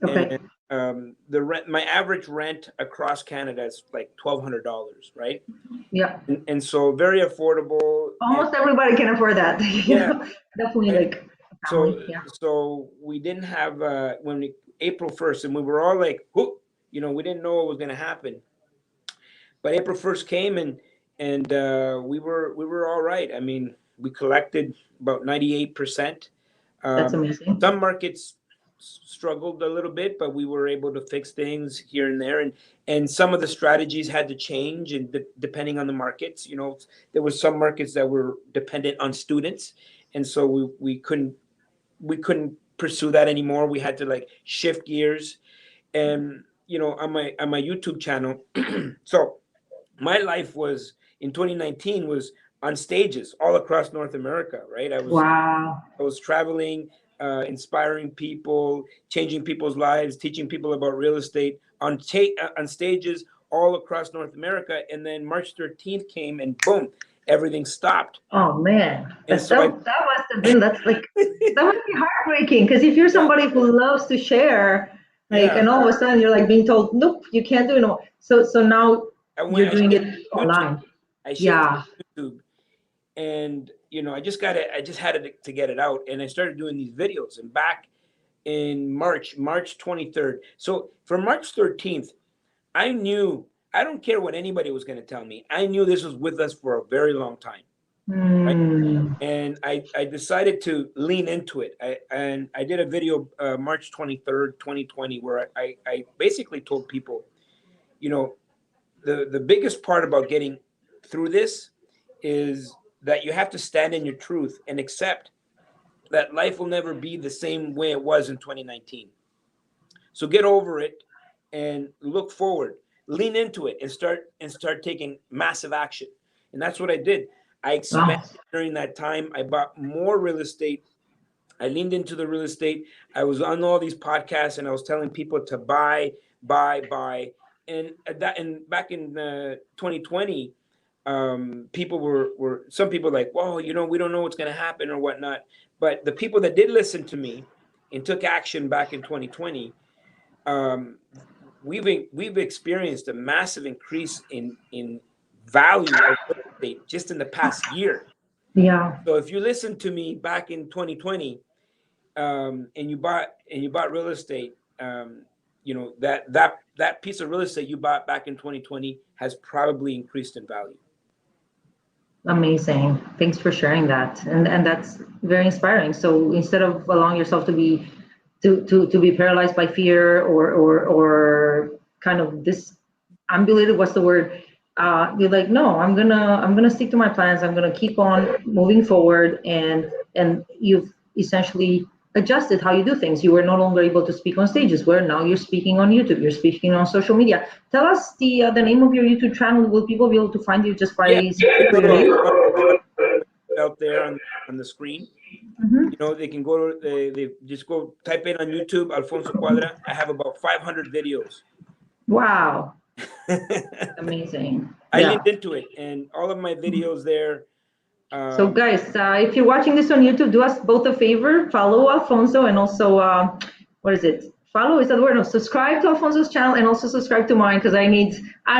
Okay. And the rent, my average rent across Canada is like $1,200, right? Yeah. And so very affordable. Almost everybody can afford that. Yeah. Definitely like a family. Yeah. So we didn't have April 1st, and we were all like, whoop, we didn't know what was going to happen. But April 1st came, and we were all right. I mean, we collected about 98%. That's amazing. Some markets struggled a little bit, but we were able to fix things here and there, and some of the strategies had to change, and depending on the markets. There were some markets that were dependent on students, and so we couldn't pursue that anymore. We had to like shift gears, and on my YouTube channel. So my life was in 2019 was on stages all across North America, right? Wow. I was traveling, inspiring people, changing people's lives, teaching people about real estate on stages all across North America. And then March 13th came, and boom, everything stopped. Oh man, And that, so that must have been that must be heartbreaking, because if you're somebody who loves to share, and all of a sudden you're like being told, nope, you can't do it no. So now you're doing it online. I shifted to YouTube, and I just had to get it out, and I started doing these videos. And back in March 23rd. So for March 13th, I knew, I don't care what anybody was going to tell me. I knew this was with us for a very long time. Right? And I decided to lean into it. I did a video March 23rd, 2020, where I basically told people, the biggest part about getting through this is that you have to stand in your truth and accept that life will never be the same way it was in 2019. So get over it and look forward, lean into it, and start taking massive action. And that's what I did. I expanded during that time. I bought more real estate. I leaned into the real estate. I was on all these podcasts, and I was telling people to buy. And back in 2020, people were some people like, well, we don't know what's going to happen or whatnot. But the people that did listen to me and took action back in 2020, we've experienced a massive increase in value of real estate just in the past year. Yeah. So if you listen to me back in 2020, and you bought real estate, that piece of real estate you bought back in 2020 has probably increased in value. Amazing. Thanks for sharing that. And that's very inspiring. So instead of allowing yourself to be paralyzed by fear or kind of disambulated, what's the word? You're like, no, I'm gonna stick to my plans. I'm gonna keep on moving forward, and you've essentially adjusted how you do things. You were no longer able to speak on stages, where now you're speaking on YouTube, you're speaking on social media. Tell us the name of your YouTube channel. Will people be able to find you just by your name? Out there on the screen. They can go they just go type in on YouTube Alfonso Cuadra. I have about 500 videos. Wow. Amazing. I Yeah. leaned into it, and all of my videos there. So guys, if you're watching this on YouTube, do us both a favor, follow Alfonso, and also, what is it? Follow, is that the word? No, subscribe to Alfonso's channel and also subscribe to mine because I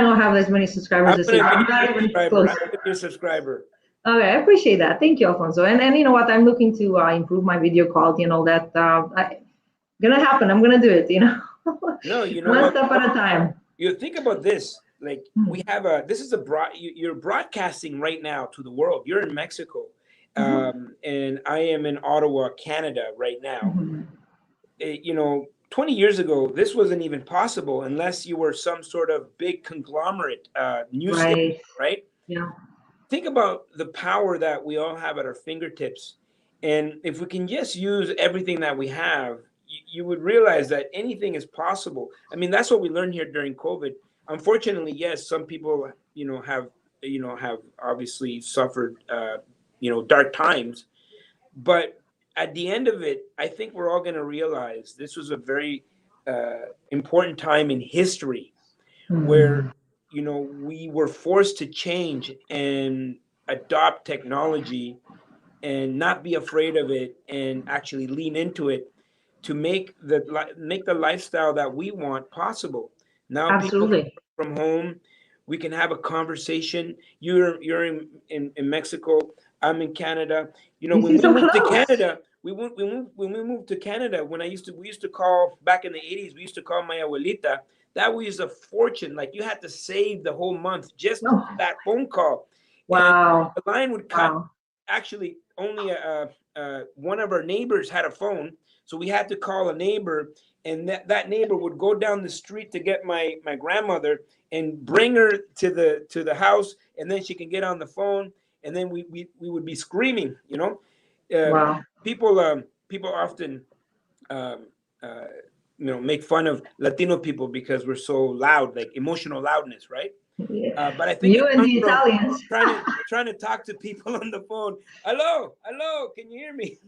don't have as many subscribers I'm as gonna you. be I'm a not even subscriber. close. I'm gonna be a subscriber. Okay, I appreciate that. Thank you, Alfonso. And you know what? I'm looking to improve my video quality and all that. Gonna happen. I'm gonna do it, you know, No, you know one what? step at a time. You think about this. Like we have a. This is a you're broadcasting right now to the world. You're in Mexico, and I am in Ottawa, Canada, right now. Mhm. 20 years ago, this wasn't even possible unless you were some sort of big conglomerate news station, Right. right? Yeah. Think about the power that we all have at our fingertips. And if we can just use everything that we have, you would realize that anything is possible. I mean, that's what we learned here during COVID. Unfortunately, yes, some people, have obviously suffered, dark times. But at the end of it, I think we're all going to realize this was a very important time in history where Mhm. we were forced to change and adopt technology and not be afraid of it and actually lean into it to make the lifestyle that we want possible. Now people can Absolutely. work from home. We can have a conversation. You're in Mexico. I'm in Canada. You When see, we so moved to close. Canada, when we moved to Canada, we used to call back in the 80s, we used to call my abuelita. That was a fortune. Like you had to save the whole month just Oh, that phone call. And wow. the line would cut. Wow. Actually, only one of our neighbors had a phone, so we had to call a neighbor, and that neighbor would go down the street to get my grandmother and bring her to the house, and then she can get on the phone, and then we would be screaming. Wow. People often um, uh, make fun of Latino people because we're so loud, like emotional loudness, right? Yeah. But I think You it and comes the from Italians. trying to talk to people on the phone. Hello, hello, can you hear me?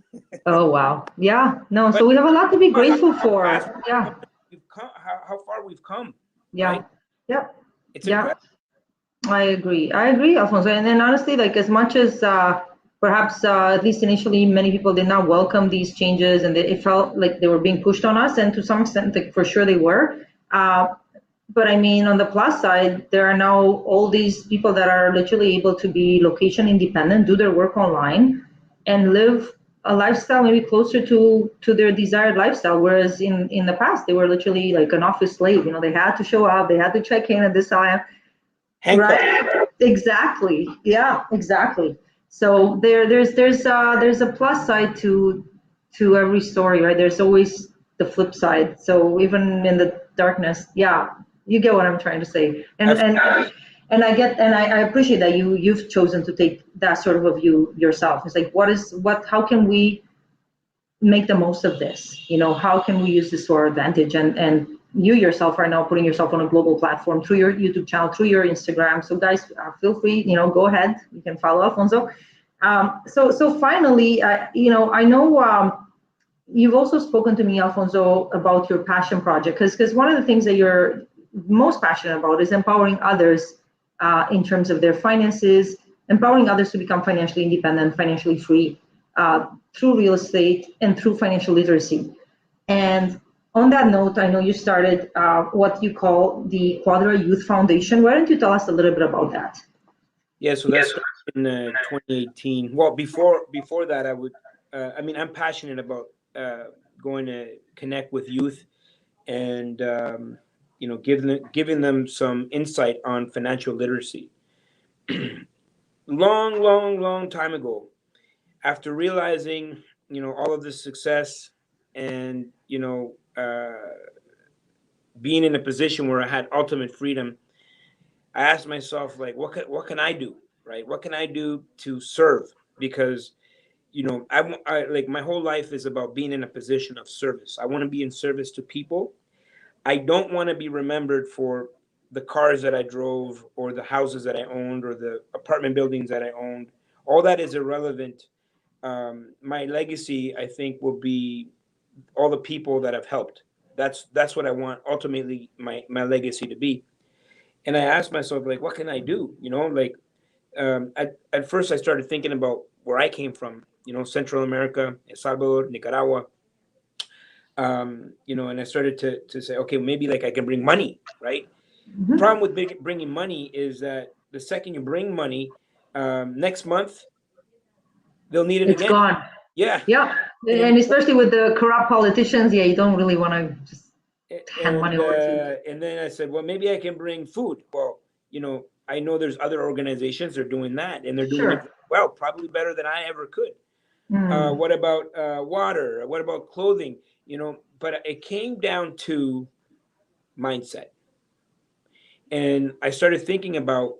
Oh, wow. Yeah. No, But so we have a lot to be how, grateful how fast for. Yeah. we've come, how far we've come, right? Yeah. Yep. It's Yeah. incredible. I agree. I agree, Alfonso. And then honestly, like as much as perhaps at least initially many people did not welcome these changes and it felt like they were being pushed on us, and to some extent, like, for sure they were. Uh, but I mean, on the plus side, there are now all these people that are literally able to be location independent, do their work online, and live a lifestyle maybe closer to their desired lifestyle. Whereas in the past, they were literally like an office slave. You know, they had to show up, they had to check in at this time. Handcuff. Right. Exactly. Yeah, exactly. So there's a plus side to every story, right? There's always the flip side. So even in the darkness, yeah, you get what I'm trying to say. And I appreciate that you've chosen to take that sort of a view yourself. It's like how can we make the most of this? You know, how can we use this to our advantage? And you yourself are now putting yourself on a global platform through your YouTube channel, through your Instagram. So guys, feel free, go ahead. You can follow Alfonso. So finally, I know you've also spoken to me, Alfonso, about your passion project, because one of the things that you're most passionate about is empowering others in terms of their finances, empowering others to become financially independent, financially free through real estate and through financial literacy. And on that note, I know you started what you call the Quadra Youth Foundation. Why don't you tell us a little bit about that? Yeah, so that's in 2018. Well, before that, I'm passionate about going to connect with youth and giving them some insight on financial literacy. Long, long, long time ago, after realizing all of this success and being in a position where I had ultimate freedom, I asked myself, like, what can I do, right? What can I do to serve? Because I like, my whole life is about being in a position of service. I want to be in service to people. I don't want to be remembered for the cars that I drove or the houses that I owned or the apartment buildings that I owned. All that is irrelevant. My legacy, I think, will be all the people that have helped. That's what I want ultimately my legacy to be. And I asked myself, like, what can I do? Like, at first I started thinking about where I came from, Central America, El Salvador, Nicaragua, and I started to say, okay, maybe like I can bring money, right? The Mhm. problem with bringing money is that the second you bring money, next month they'll need it It's again. gone. Yeah. Yeah, And and especially with the corrupt politicians, yeah, you don't really want to just hand money over to. and then I said, well, maybe I can bring food. Well, I know there's other organizations that are doing that, and they're doing it Sure. well, probably better than I ever could. Mm. What about water? What about clothing? But it came down to mindset, and I started thinking about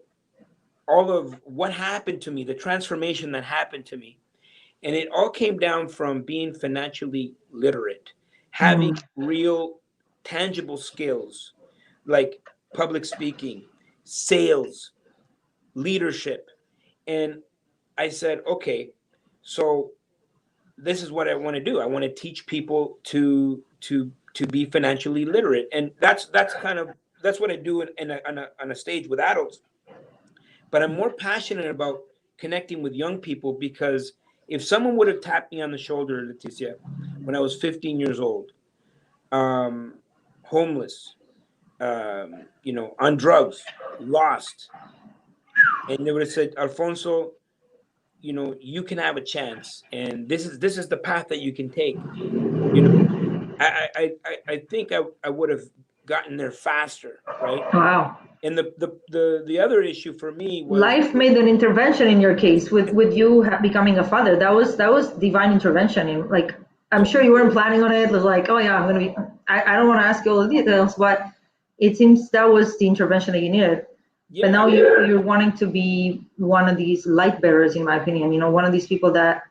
all of what happened to me, the transformation that happened to me. And it all came down from being financially literate, having Mm. real tangible skills like public speaking, sales, leadership. And I said, okay, so this is what I want to do. I want to teach people to be financially literate. And that's what I do on a stage with adults. But I'm more passionate about connecting with young people, because if someone would have tapped me on the shoulder, Leticia, when I was 15 years old, um, homeless, on drugs, lost, and they would have said, Alfonso, you can have a chance, and this is the path that you can take. You know, I think I would have gotten there faster, right? Wow. And the other issue for me was, Life made an intervention in your case with you becoming a father. That was divine intervention. In like, I'm sure you weren't planning on it. It was like, oh yeah, I'm gonna be. I don't want to ask you all the details, but it seems that was the intervention that you needed. But yeah, now you're wanting to be one of these light bearers, in my opinion. One of these people that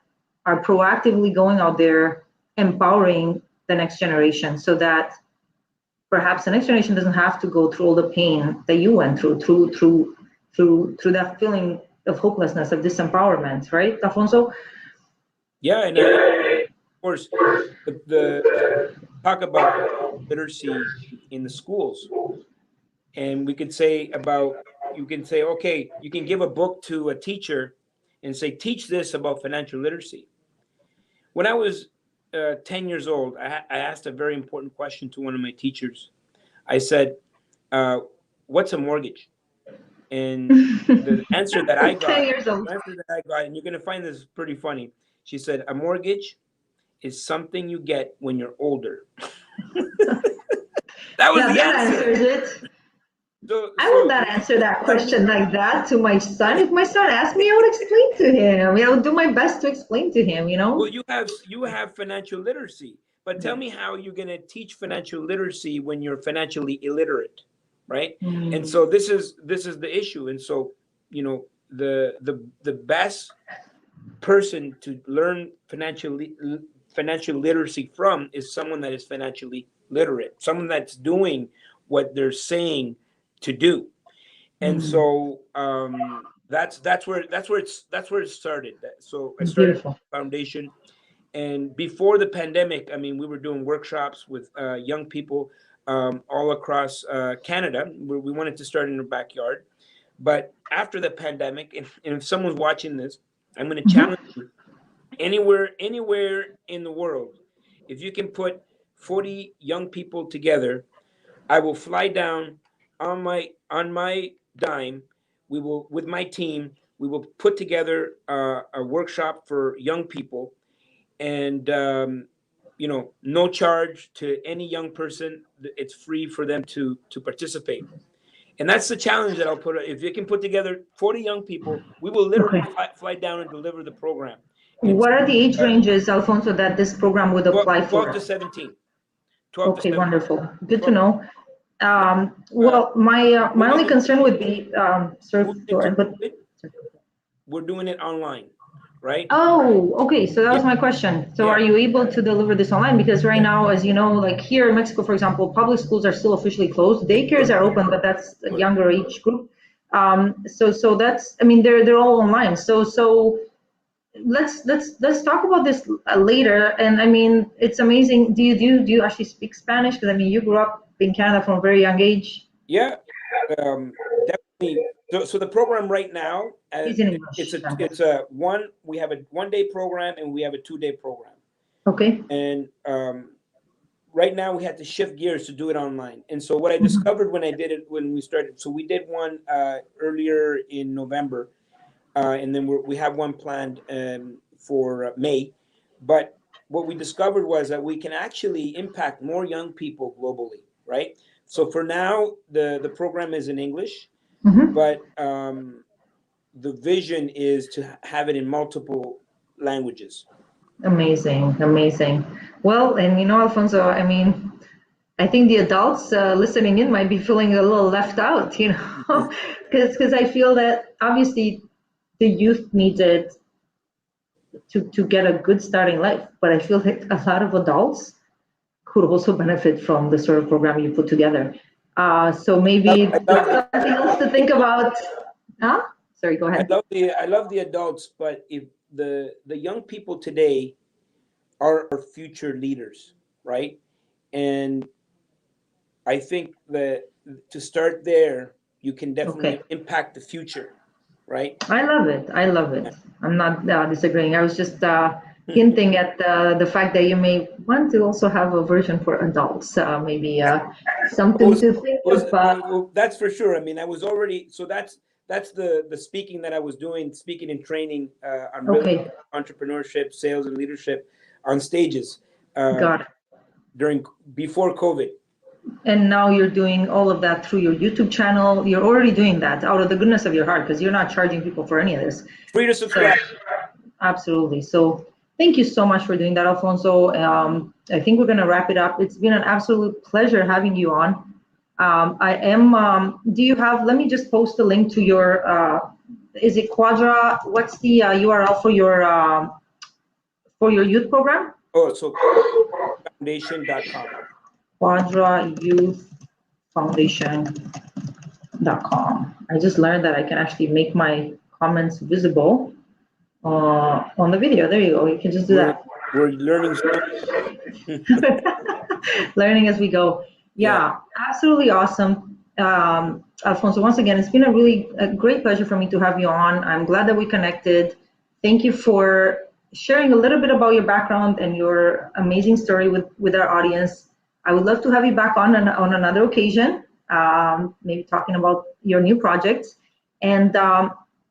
are proactively going out there, empowering the next generation, so that perhaps the next generation doesn't have to go through all the pain that you went through that feeling of hopelessness, of disempowerment, right, Alfonso? yeah, and of course, the talk about literacy in the schools, and we could say about, you can say, okay, you can give a book to a teacher and say, teach this about financial literacy. When I was 10 years old, I asked a very important question to one of my teachers. I said, uh, what's a mortgage? And the answer that I 10 got, years old. and you're going to find this pretty funny. She said, a mortgage is something you get when you're older. That was Yeah, the that answer. answers it. So, I would so not answer that tell me, question like that to my son. If my son asked me, I would explain to him. I would do my best to explain to him. well, you have financial literacy, but tell me how you're going to teach financial literacy when you're financially illiterate, right? And Mm. so this is the issue. And so, the best person to learn financial literacy from is someone that is financially literate, someone that's doing what they're saying to do. And Mm. so that's where it started. So I started Beautiful. foundation, and before the pandemic, I mean, we were doing workshops with young people all across Canada. We wanted to start in the backyard, but after the pandemic, and if someone's watching this, I'm going to Mhm. challenge you, anywhere in the world, if you can put 40 young people together, I will fly down on my dime. We will, with my team, we will put together a workshop for young people, and no charge to any young person. It's free for them to participate. And that's the challenge that I'll put. If you can put together 40 young people, we will literally Okay. fly down and deliver the program. And What are the age uh, ranges, Alfonso, that this program would 12, apply 12 to for? 17. 12 to Okay, 17. wonderful. Good to 12 know. to, Well, my moving only into concern would be, sorry, moving into Lauren, but COVID, we're doing it online, right? oh, okay. So that Yeah, was my question. So yeah, are you able to deliver this online? Because right yeah. now, as you know, like here in Mexico, for example, public schools are still officially closed. Daycares Sure, are open, but that's a sure. younger age group. So that's, I mean, they're all online. So let's talk about this later. And I mean, it's amazing. Do you actually speak Spanish? Because I mean, you grew up in Canada from a very young age. Yeah, definitely. So the program right now, It's in English. it's a one. We have a 1 day program and we have a 2 day program. Okay. And right now we had to shift gears to do it online. And so what I discovered when I did it, when we started, so we did one earlier in November, and then we have one planned for May. But what we discovered was that we can actually impact more young people globally, right? So for now, the program is in English, Mm-hmm. but the vision is to have it in multiple languages. Amazing, amazing. Well, and Alfonso, I mean, I think the adults listening in might be feeling a little left out, because I feel that obviously the youth needs it to get a good starting life, but I feel like a lot of adults could also benefit from the sort of program you put together. So maybe I love that's something else to think about. Huh? Sorry, go ahead. I love the adults, but if the young people today are our future leaders, right? And I think that to start there, you can definitely Okay. impact the future, right? I love it. I love it. I'm not disagreeing. I was just hinting at the fact that you may want to also have a version for adults. Maybe something to think of. Well, that's for sure. I mean, I was already, so that's the speaking that I was doing, speaking and training on real Okay, entrepreneurship, sales, and leadership on stages uh, got it. during before COVID. And now you're doing all of that through your YouTube channel. You're already doing that out of the goodness of your heart because you're not charging people for any of this. Free to subscribe. Absolutely. So thank you so much for doing that, Alfonso. I think we're going to wrap it up. It's been an absolute pleasure having you on. Do you have, let me just post a link to your, is it Quadra? What's the URL for your youth program? Oh, so foundation.com. Quadra Youth Foundation.com. I just learned that I can actually make my comments visible on the video. There you go. You can just do that. We're learning. Learning as we go. Yeah, absolutely awesome. Alfonso, once again, it's been a great pleasure for me to have you on. I'm glad that we connected. Thank you for sharing a little bit about your background and your amazing story with our audience. I would love to have you back on another occasion, maybe talking about your new projects. And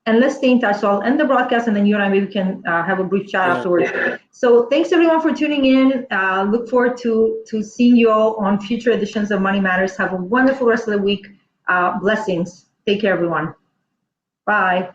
let's stay in touch. So I'll end the broadcast, and then you and I maybe can have a brief chat afterwards. So thanks everyone for tuning in. Look forward to seeing you all on future editions of Money Matters. Have a wonderful rest of the week. Blessings. Take care, everyone. Bye.